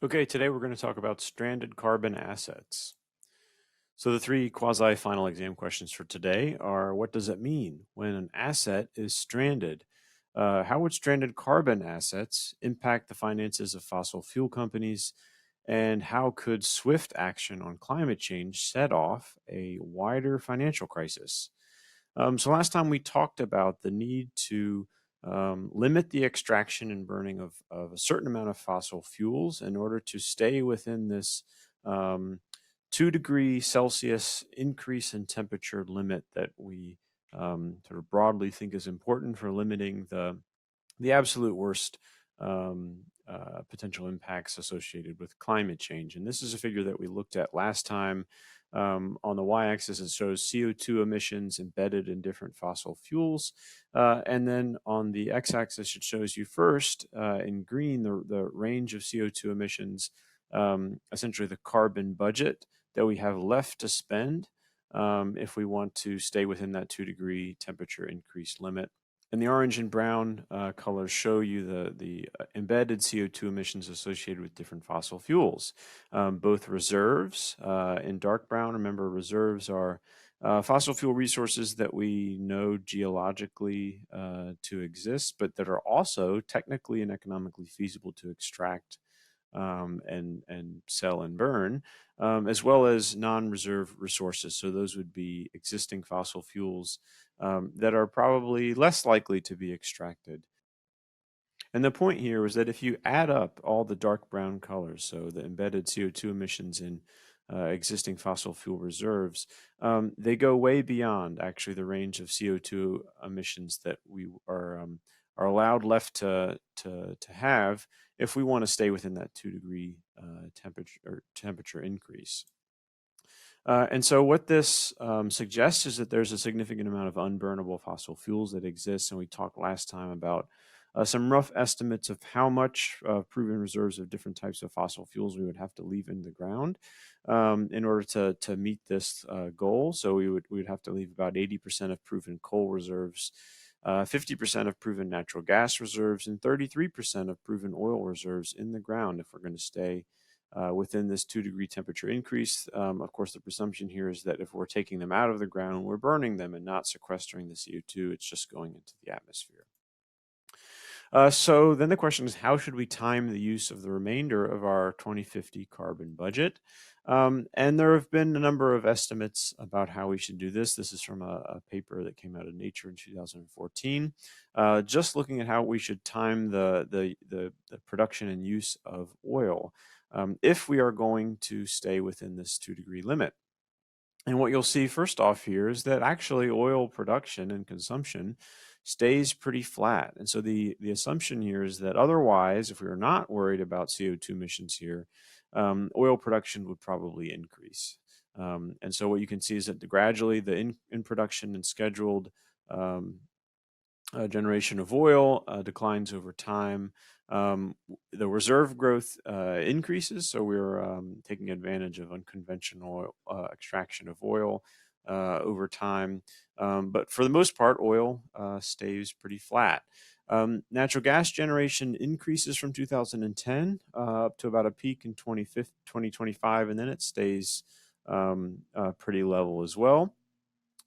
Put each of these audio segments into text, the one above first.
Okay, today we're going to talk about stranded carbon assets. So the three quasi-final exam questions for today are: what does it mean when an asset is stranded? How would stranded carbon assets impact the finances of fossil fuel companies? And how could swift action on climate change set off a wider financial crisis? So last time we talked about the need to limit the extraction and burning of a certain amount of fossil fuels in order to stay within this um, 2 degree Celsius increase in temperature limit that we sort of broadly think is important for limiting the absolute worst potential impacts associated with climate change. And this is a figure that we looked at last time. On the y-axis, it shows CO2 emissions embedded in different fossil fuels. And then on the x-axis, it shows you first in green the range of CO2 emissions, essentially the carbon budget that we have left to spend if we want to stay within that 2 degree temperature increase limit. And the orange and brown colors show you the embedded CO2 emissions associated with different fossil fuels. Both reserves in dark brown, remember reserves are fossil fuel resources that we know geologically to exist, but that are also technically and economically feasible to extract and sell and burn, as well as non-reserve resources. So those would be existing fossil fuels that are probably less likely to be extracted. And the point here was that if you add up all the dark brown colors, so the embedded CO2 emissions in existing fossil fuel reserves, they go way beyond actually the range of CO2 emissions that we are allowed left to have if we want to stay within that 2 degree temperature increase. And so what this suggests is that there's a significant amount of unburnable fossil fuels that exist. And we talked last time about some rough estimates of how much proven reserves of different types of fossil fuels we would have to leave in the ground in order to meet this goal. So we would have to leave about 80% of proven coal reserves, 50% of proven natural gas reserves, and 33% of proven oil reserves in the ground if we're going to stay within this 2 degree temperature increase. Of course, the presumption here is that if we're taking them out of the ground, we're burning them and not sequestering the CO2, it's just going into the atmosphere. So then the question is, how should we time the use of the remainder of our 2050 carbon budget? And there have been a number of estimates about how we should do this. This is from a paper that came out of Nature in 2014, just looking at how we should time the production and use of oil if we are going to stay within this 2 degree limit. And what you'll see first off here is that actually oil production and consumption stays pretty flat. And so the assumption here is that otherwise, if we were not worried about CO2 emissions here, oil production would probably increase. And so what you can see is that gradually the in production and scheduled generation of oil declines over time. The reserve growth increases, so we're taking advantage of unconventional extraction of oil over time. But for the most part, oil stays pretty flat. Natural gas generation increases from 2010 up to about a peak in 2025, and then it stays pretty level as well.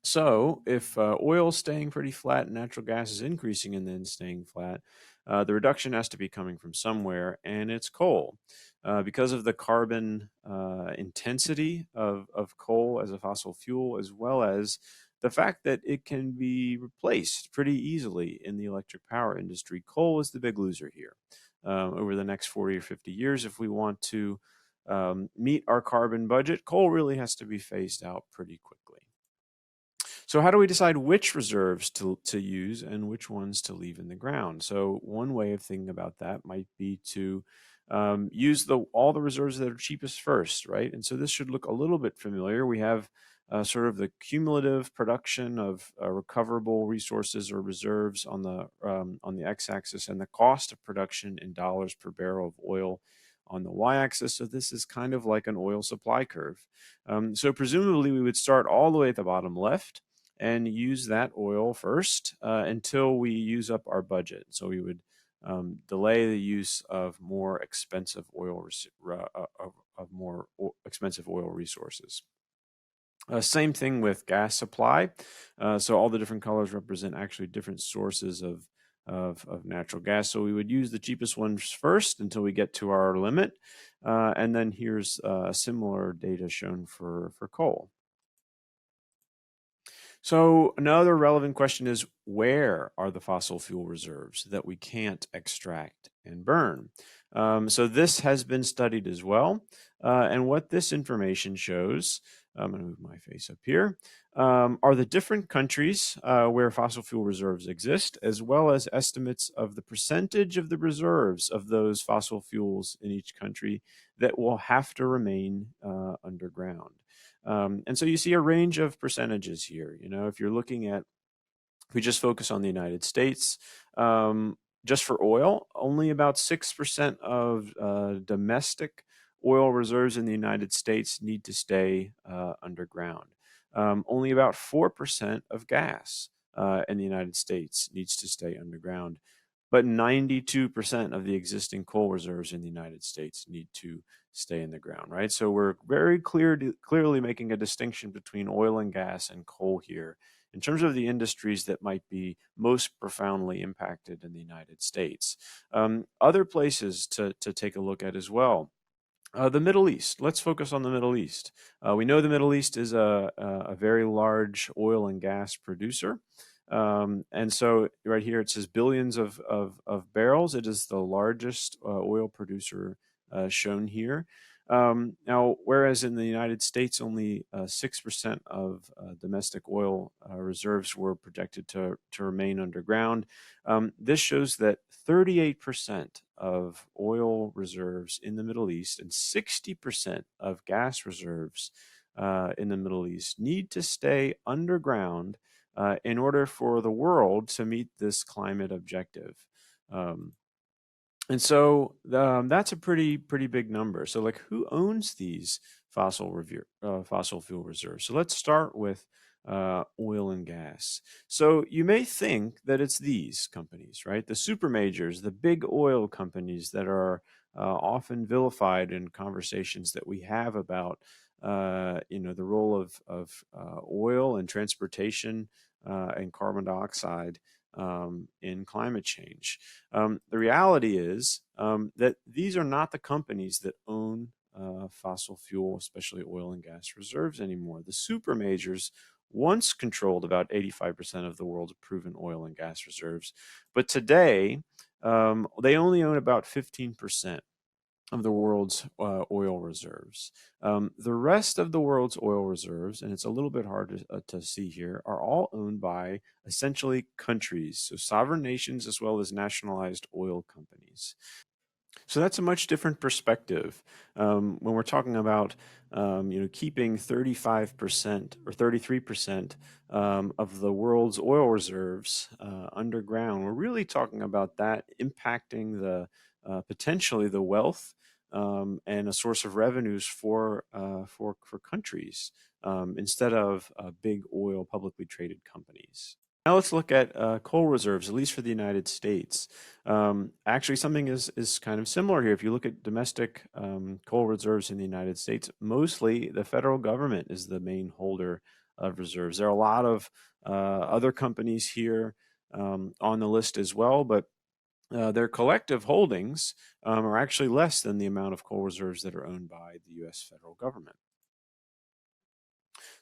So if oil is staying pretty flat and natural gas is increasing and then staying flat, the reduction has to be coming from somewhere, and it's coal. Because of the carbon intensity of coal as a fossil fuel, as well as the fact that it can be replaced pretty easily in the electric power industry, coal is the big loser here. Over the next 40 or 50 years, if we want to meet our carbon budget, coal really has to be phased out pretty quickly. So how do we decide which reserves to use and which ones to leave in the ground? So one way of thinking about that might be to use all the reserves that are cheapest first, right? And so this should look a little bit familiar. We have sort of the cumulative production of recoverable resources or reserves on the x-axis, and the cost of production in dollars per barrel of oil on the y-axis. So this is kind of like an oil supply curve. So presumably we would start all the way at the bottom left and use that oil first until we use up our budget. So we would delay the use of more expensive expensive oil resources. Same thing with gas supply. So all the different colors represent actually different sources of natural gas. So we would use the cheapest ones first until we get to our limit. And then here's similar data shown for coal. So another relevant question is, where are the fossil fuel reserves that we can't extract and burn? So this has been studied as well. And what this information shows, I'm going to move my face up here, are the different countries where fossil fuel reserves exist, as well as estimates of the percentage of the reserves of those fossil fuels in each country that will have to remain underground. And so you see a range of percentages here. You know, if you're looking at, if we just focus on the United States, just for oil, only about 6% of domestic oil reserves in the United States need to stay underground. Only about 4% of gas in the United States needs to stay underground. But 92% of the existing coal reserves in the United States need to stay in the ground, right? So we're very clearly making a distinction between oil and gas and coal here in terms of the industries that might be most profoundly impacted in the United States. Other places to take a look at as well. The Middle East. Let's focus on the Middle East. We know the Middle East is a very large oil and gas producer. And so right here it says billions of barrels. It is the largest oil producer shown here. Now, whereas in the United States, only 6% of domestic oil reserves were projected to remain underground, this shows that 38% of oil reserves in the Middle East and 60% of gas reserves in the Middle East need to stay underground in order for the world to meet this climate objective. Um, and so that's a pretty big number. So like, who owns these fossil fuel reserves? So let's start with oil and gas. So you may think that it's these companies, right? The super majors, the big oil companies that are often vilified in conversations that we have about, the role of oil and transportation and carbon dioxide in climate change. The reality is that these are not the companies that own fossil fuel, especially oil and gas reserves anymore. The super majors once controlled about 85% of the world's proven oil and gas reserves, but today they only own about 15% of the world's oil reserves. The rest of the world's oil reserves, and it's a little bit hard to see here, are all owned by essentially countries, so sovereign nations as well as nationalized oil companies. So that's a much different perspective when we're talking about keeping 35% or 33% of the world's oil reserves underground. We're really talking about that impacting the potentially the wealth and a source of revenues for countries instead of big oil publicly traded companies. Now let's look at coal reserves, at least for the United States. Actually, something is kind of similar here. If you look at domestic coal reserves in the United States, mostly the federal government is the main holder of reserves. There are a lot of other companies here on the list as well, but their collective holdings are actually less than the amount of coal reserves that are owned by the U.S. federal government.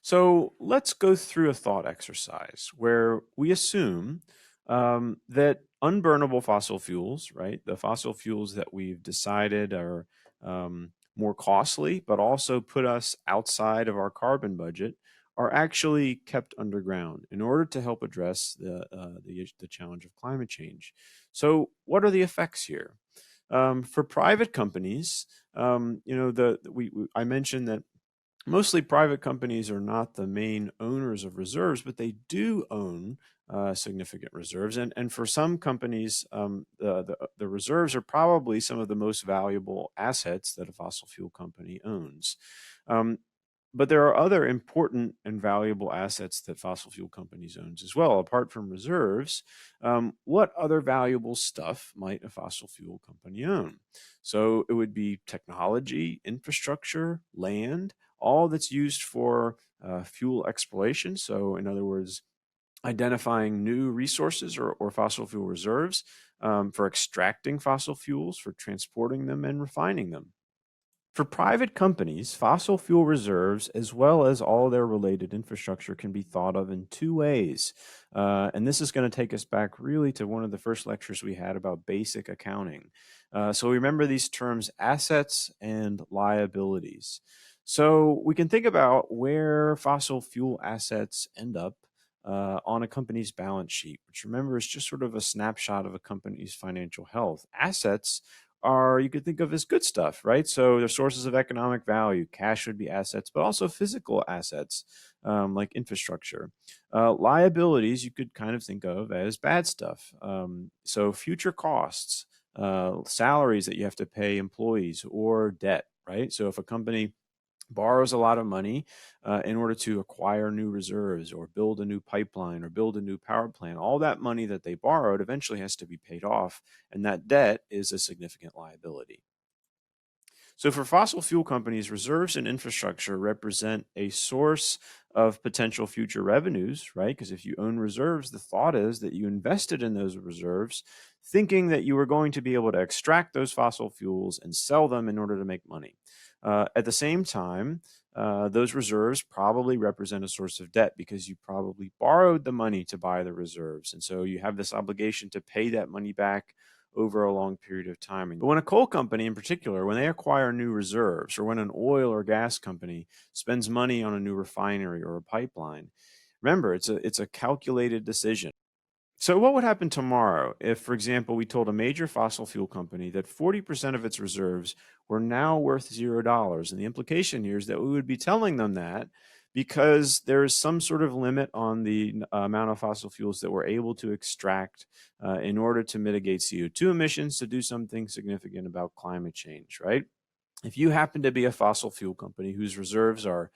So let's go through a thought exercise where we assume that unburnable fossil fuels, right, the fossil fuels that we've decided are more costly, but also put us outside of our carbon budget, are actually kept underground in order to help address the challenge of climate change. So, what are the effects here? For private companies, I mentioned that mostly private companies are not the main owners of reserves, but they do own significant reserves. And for some companies, the reserves are probably some of the most valuable assets that a fossil fuel company owns. Um, But there are other important and valuable assets that fossil fuel companies own as well. Apart from reserves, what other valuable stuff might a fossil fuel company own? So it would be technology, infrastructure, land, all that's used for fuel exploration. So, in other words, identifying new resources or fossil fuel reserves, for extracting fossil fuels, for transporting them and refining them. For private companies, fossil fuel reserves, as well as all their related infrastructure, can be thought of in two ways. And this is going to take us back really to one of the first lectures we had about basic accounting. So remember these terms, assets and liabilities. So we can think about where fossil fuel assets end up on a company's balance sheet, which remember is just sort of a snapshot of a company's financial health. Assets are, you could think of as good stuff, right? So they're sources of economic value. Cash would be assets, but also physical assets, like infrastructure. Liabilities you could kind of think of as bad stuff. So future costs, salaries that you have to pay employees, or debt, right? So if a company borrows a lot of money in order to acquire new reserves or build a new pipeline or build a new power plant, all that money that they borrowed eventually has to be paid off, and that debt is a significant liability. So for fossil fuel companies, reserves and infrastructure represent a source of potential future revenues, right? Because if you own reserves, the thought is that you invested in those reserves thinking that you were going to be able to extract those fossil fuels and sell them in order to make money. At the same time, those reserves probably represent a source of debt because you probably borrowed the money to buy the reserves. And so you have this obligation to pay that money back over a long period of time. But when a coal company in particular, when they acquire new reserves, or when an oil or gas company spends money on a new refinery or a pipeline, remember, it's a calculated decision. So, what would happen tomorrow if, for example, we told a major fossil fuel company that 40% of its reserves were now worth $0? And the implication here is that we would be telling them that because there is some sort of limit on the amount of fossil fuels that we're able to extract in order to mitigate CO2 emissions, to do something significant about climate change, right? If you happen to be a fossil fuel company whose reserves are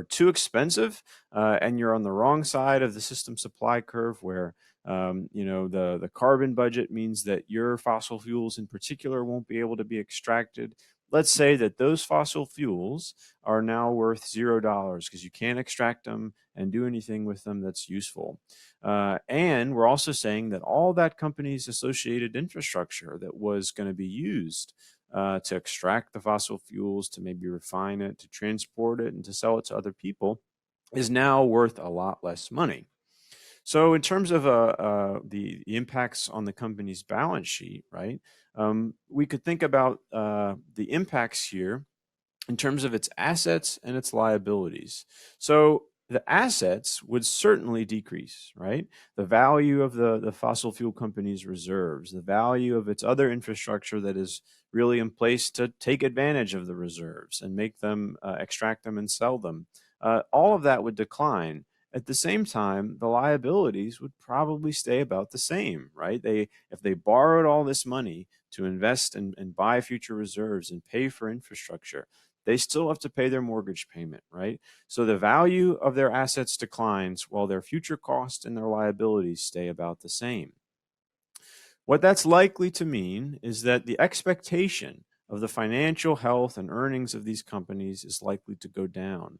too expensive, and you're on the wrong side of the system supply curve, where the carbon budget means that your fossil fuels in particular won't be able to be extracted. Let's say that those fossil fuels are now worth $0 because you can't extract them and do anything with them that's useful. And we're also saying that all that company's associated infrastructure that was going to be used to extract the fossil fuels, to maybe refine it, to transport it, and to sell it to other people, is now worth a lot less money. So, in terms of the impacts on the company's balance sheet, right? We could think about the impacts here in terms of its assets and its liabilities. So the assets would certainly decrease, right? The value of the fossil fuel company's reserves, the value of its other infrastructure that is really in place to take advantage of the reserves and make them, extract them and sell them, all of that would decline. At the same time, the liabilities would probably stay about the same, right? If they borrowed all this money to invest and buy future reserves and pay for infrastructure, they still have to pay their mortgage payment, right? So the value of their assets declines while their future costs and their liabilities stay about the same. What that's likely to mean is that the expectation of the financial health and earnings of these companies is likely to go down.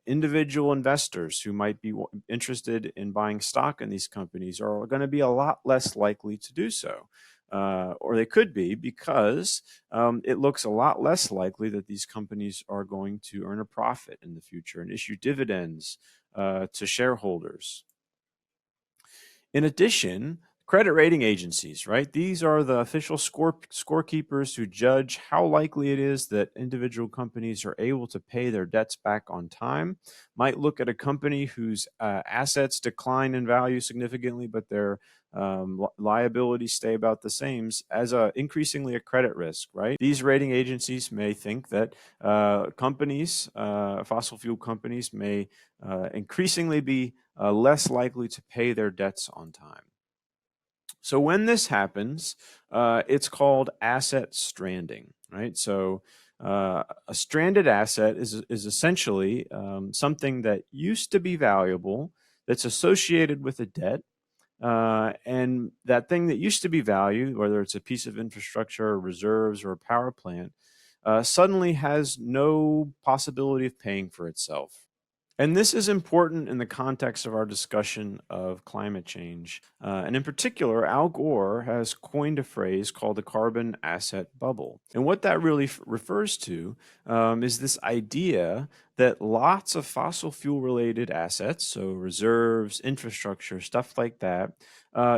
Individual investors who might be interested in buying stock in these companies are going to be a lot less likely to do so. Or they could be, because it looks a lot less likely that these companies are going to earn a profit in the future and issue dividends to shareholders. In addition, credit rating agencies, right? These are the official scorekeepers who judge how likely it is that individual companies are able to pay their debts back on time. Might look at a company whose assets decline in value significantly, but their liabilities stay about the same, as increasingly a credit risk, right? These rating agencies may think that fossil fuel companies may increasingly be less likely to pay their debts on time. So when this happens, it's called asset stranding, right? So A stranded asset is essentially something that used to be valuable that's associated with a debt. And that thing that used to be valued, whether it's a piece of infrastructure, or reserves, or a power plant, suddenly has no possibility of paying for itself. And this is important in the context of our discussion of climate change. And in particular, Al Gore has coined a phrase called the carbon asset bubble. And what that really refers to is this idea that lots of fossil fuel related assets, so reserves, infrastructure, stuff like that,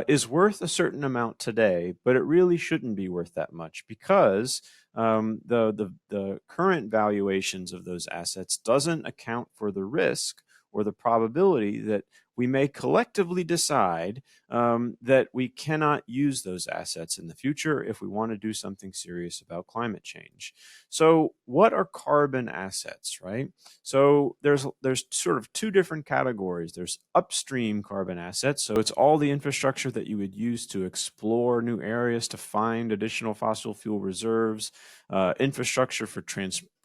is worth a certain amount today, but it really shouldn't be worth that much because the current valuations of those assets doesn't account for the risk or the probability that we may collectively decide that we cannot use those assets in the future if we want to do something serious about climate change. So, what are carbon assets, right? So there's sort of two different categories. There's upstream carbon assets. So it's all the infrastructure that you would use to explore new areas to find additional fossil fuel reserves, infrastructure for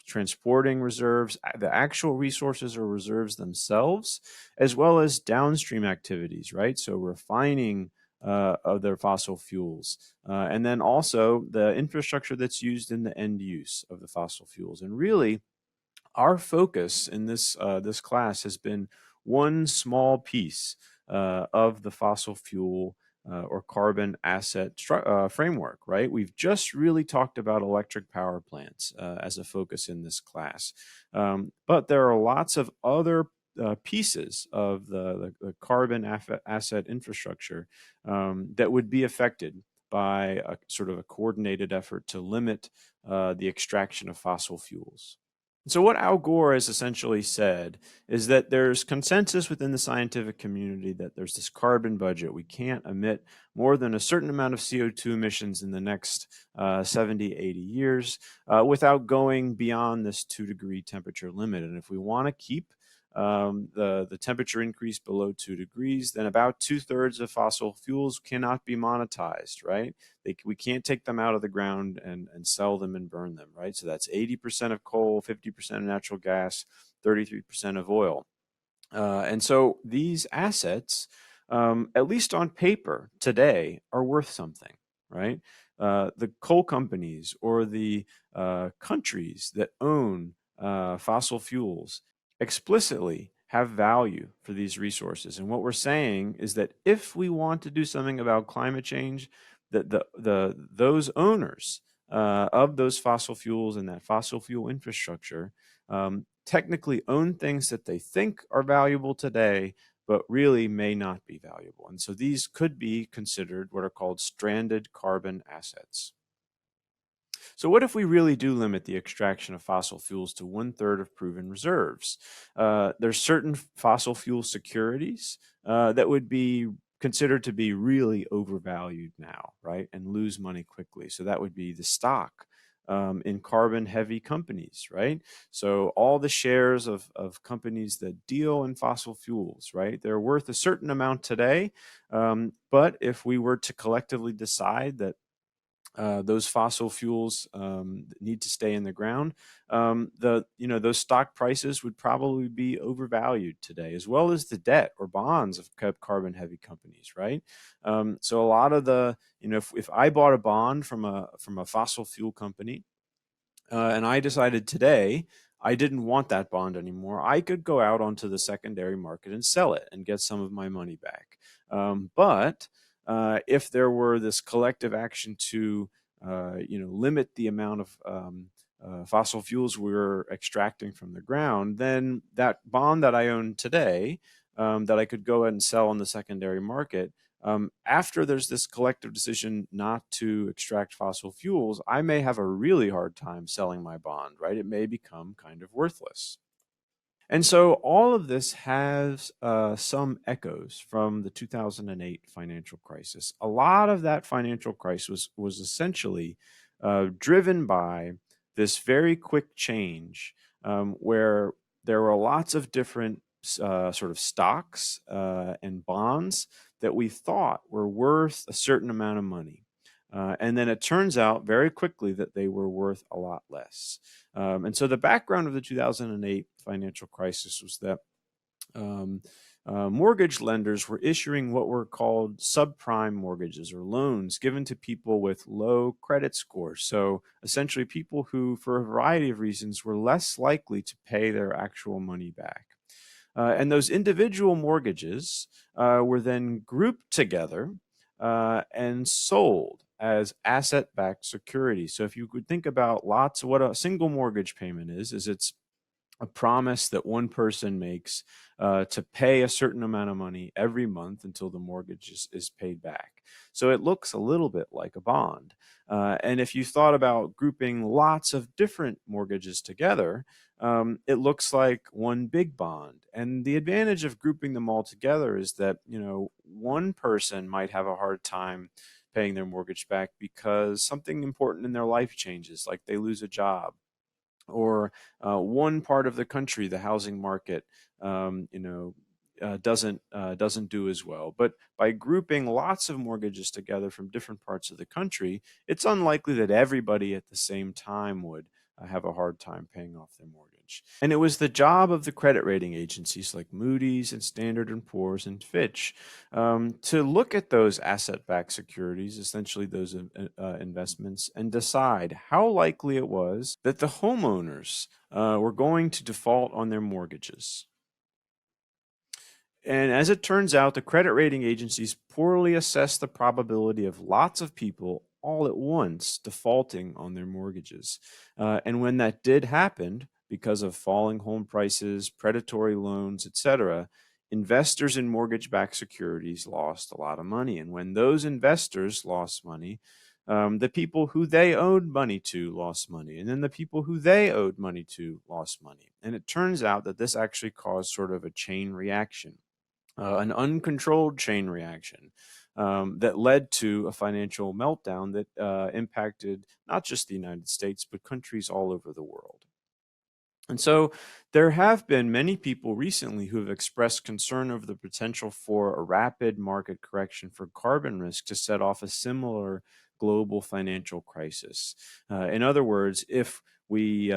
transporting reserves, the actual resources or reserves themselves, as well as downstream activities, right? So refining of their fossil fuels, and then also the infrastructure that's used in the end use of the fossil fuels. And really, our focus in this class has been one small piece of the fossil fuel or carbon asset framework, right? We've just really talked about electric power plants as a focus in this class. But there are lots of other pieces of the carbon asset infrastructure that would be affected by a sort of a coordinated effort to limit the extraction of fossil fuels. So, what Al Gore has essentially said is that there's consensus within the scientific community that there's this carbon budget. We can't emit more than a certain amount of CO2 emissions in the next 70, 80 years without going beyond this 2-degree temperature limit. And if we want to keep the temperature increase below 2 degrees, then about 2/3 of fossil fuels cannot be monetized, right? We can't take them out of the ground and sell them and burn them, right? So that's 80% of coal, 50% of natural gas, 33% of oil. And so these assets, at least on paper today, are worth something, right? The coal companies or the countries that own fossil fuels explicitly have value for these resources. And what we're saying is that if we want to do something about climate change, that those owners of those fossil fuels and that fossil fuel infrastructure technically own things that they think are valuable today, but really may not be valuable. And so these could be considered what are called stranded carbon assets. So, what if we really do limit the extraction of fossil fuels to 1/3 of proven reserves? There's certain fossil fuel securities that would be considered to be really overvalued now, right, and lose money quickly. So, that would be the stock. In carbon heavy companies, right? So, all the shares of companies that deal in fossil fuels, right? They're worth a certain amount today. But if we were to collectively decide that those fossil fuels need to stay in the ground. Those stock prices would probably be overvalued today, as well as the debt or bonds of carbon heavy companies, right? So a lot of if I bought a bond from a fossil fuel company, and I decided today I didn't want that bond anymore, I could go out onto the secondary market and sell it and get some of my money back. But if there were this collective action to limit the amount of fossil fuels we're extracting from the ground, then that bond that I own today, that I could go ahead and sell on the secondary market, after there's this collective decision not to extract fossil fuels, I may have a really hard time selling my bond, right? It may become kind of worthless. And so all of this has some echoes from the 2008 financial crisis. A lot of that financial crisis was essentially driven by this very quick change where there were lots of different sort of stocks and bonds that we thought were worth a certain amount of money. And then it turns out very quickly that they were worth a lot less. And so the background of the 2008 financial crisis was that um, mortgage lenders were issuing what were called subprime mortgages or loans given to people with low credit scores. So essentially, people who, for a variety of reasons, were less likely to pay their actual money back. And those individual mortgages were then grouped together and sold as asset-backed securities. So if you could think about lots of what a single mortgage payment is it's a promise that one person makes to pay a certain amount of money every month until the mortgage is paid back. So it looks a little bit like a bond. And if you thought about grouping lots of different mortgages together, it looks like one big bond. And the advantage of grouping them all together is that, one person might have a hard time paying their mortgage back because something important in their life changes, like they lose a job, or one part of the country, the housing market, doesn't do as well. But by grouping lots of mortgages together from different parts of the country, it's unlikely that everybody at the same time would have a hard time paying off their mortgage. And it was the job of the credit rating agencies like Moody's and Standard and Poor's and Fitch to look at those asset-backed securities, essentially those investments, and decide how likely it was that the homeowners were going to default on their mortgages. And as it turns out, the credit rating agencies poorly assessed the probability of lots of people all at once defaulting on their mortgages. And when that did happen, because of falling home prices, predatory loans, etc., investors in mortgage-backed securities lost a lot of money. And when those investors lost money, the people who they owed money to lost money. And then the people who they owed money to lost money. And it turns out that this actually caused sort of a chain reaction, an uncontrolled chain reaction that led to a financial meltdown that impacted not just the United States, but countries all over the world. And so there have been many people recently who have expressed concern over the potential for a rapid market correction for carbon risk to set off a similar global financial crisis. In other words, if we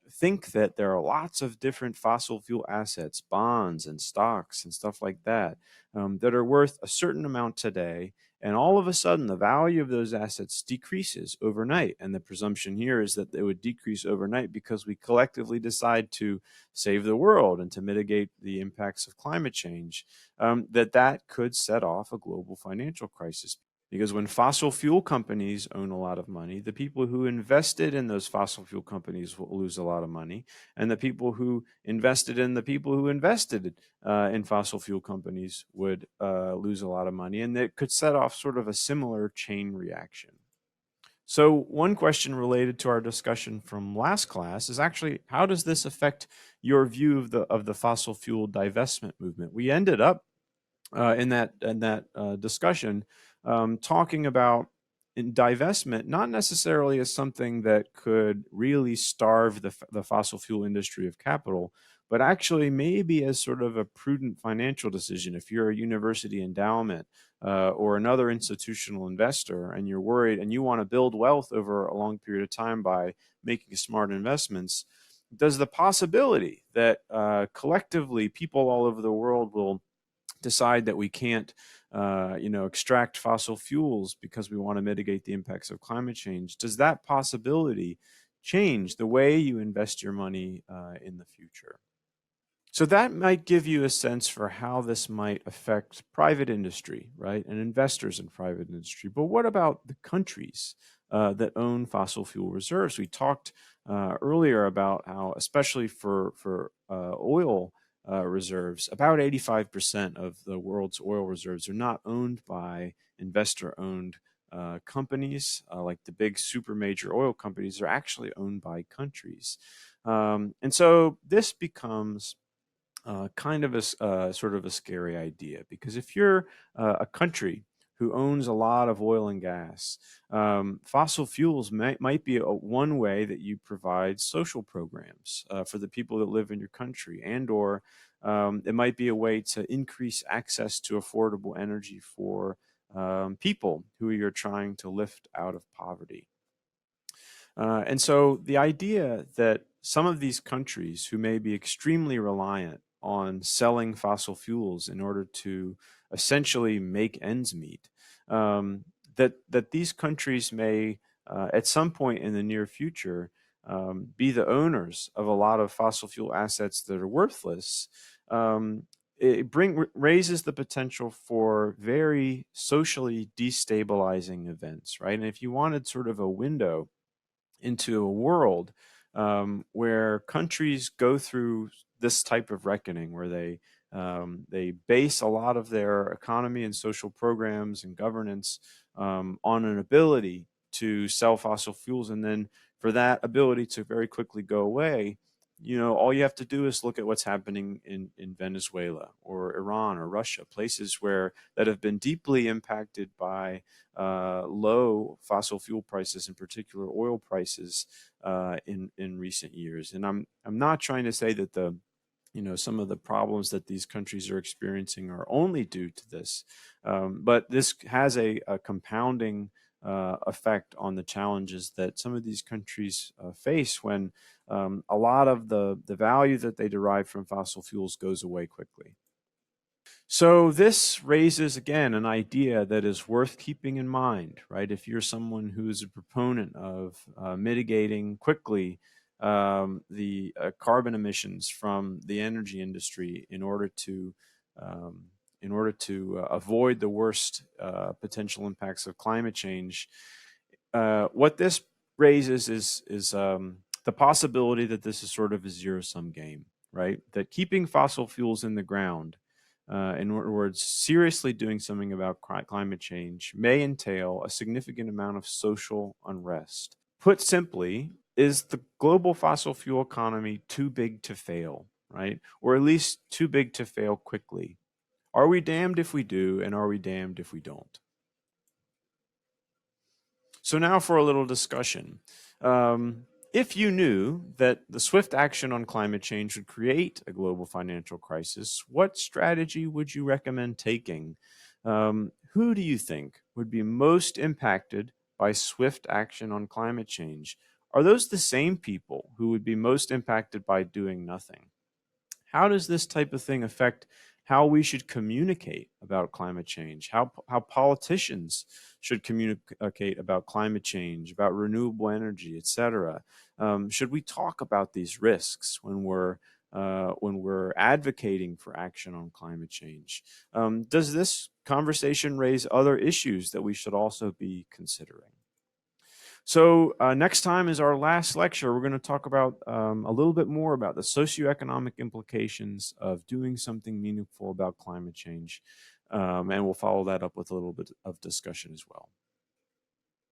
think that there are lots of different fossil fuel assets, bonds and stocks and stuff like that, that are worth a certain amount today, and all of a sudden, the value of those assets decreases overnight. And the presumption here is that they would decrease overnight because we collectively decide to save the world and to mitigate the impacts of climate change, that could set off a global financial crisis. Because when fossil fuel companies own a lot of money, the people who invested in those fossil fuel companies will lose a lot of money. And the people who invested in the people who invested in fossil fuel companies would lose a lot of money. And it could set off sort of a similar chain reaction. So one question related to our discussion from last class is actually, how does this affect your view of the fossil fuel divestment movement? We ended up in that discussion, talking about divestment not necessarily as something that could really starve the fossil fuel industry of capital, but actually maybe as sort of a prudent financial decision. If you're a university endowment or another institutional investor and you're worried and you want to build wealth over a long period of time by making smart investments, does the possibility that collectively people all over the world will decide that we can't, extract fossil fuels because we want to mitigate the impacts of climate change, does that possibility change the way you invest your money in the future? So that might give you a sense for how this might affect private industry, right, and investors in private industry. But what about the countries that own fossil fuel reserves? We talked earlier about how, especially for oil reserves, about 85% of the world's oil reserves are not owned by investor-owned companies like the big super major oil companies. Are actually owned by countries, and so this becomes kind of a sort of a scary idea, because if you're a country who owns a lot of oil and gas, fossil fuels might be one way that you provide social programs for the people that live in your country, and or it might be a way to increase access to affordable energy for people who you're trying to lift out of poverty. And so the idea that some of these countries who may be extremely reliant on selling fossil fuels in order to essentially make ends meet, that these countries may, at some point in the near future, be the owners of a lot of fossil fuel assets that are worthless. It raises the potential for very socially destabilizing events, right? And if you wanted sort of a window into a world where countries go through this type of reckoning, where they base a lot of their economy and social programs and governance on an ability to sell fossil fuels, and then for that ability to very quickly go away. All you have to do is look at what's happening in Venezuela or Iran or Russia, places where that have been deeply impacted by low fossil fuel prices, in particular oil prices, in recent years. And I'm not trying to say that some of the problems that these countries are experiencing are only due to this, but this has a compounding effect on the challenges that some of these countries face when a lot of the value that they derive from fossil fuels goes away quickly. So this raises again an idea that is worth keeping in mind, right? If you're someone who is a proponent of mitigating quickly the carbon emissions from the energy industry um, in order to avoid the worst potential impacts of climate change, what this raises is the possibility that this is sort of a zero-sum game, right? That keeping fossil fuels in the ground, in other words, seriously doing something about climate change, may entail a significant amount of social unrest. Put simply, is the global fossil fuel economy too big to fail, right? Or at least too big to fail quickly? Are we damned if we do, and are we damned if we don't? So now for a little discussion. If you knew that the swift action on climate change would create a global financial crisis, what strategy would you recommend taking? Who do you think would be most impacted by swift action on climate change? Are those the same people who would be most impacted by doing nothing? How does this type of thing affect how we should communicate about climate change? How politicians should communicate about climate change, about renewable energy, etc. Should we talk about these risks when we're advocating for action on climate change? Does this conversation raise other issues that we should also be considering? So next time is our last lecture. We're going to talk about a little bit more about the socioeconomic implications of doing something meaningful about climate change. And we'll follow that up with a little bit of discussion as well.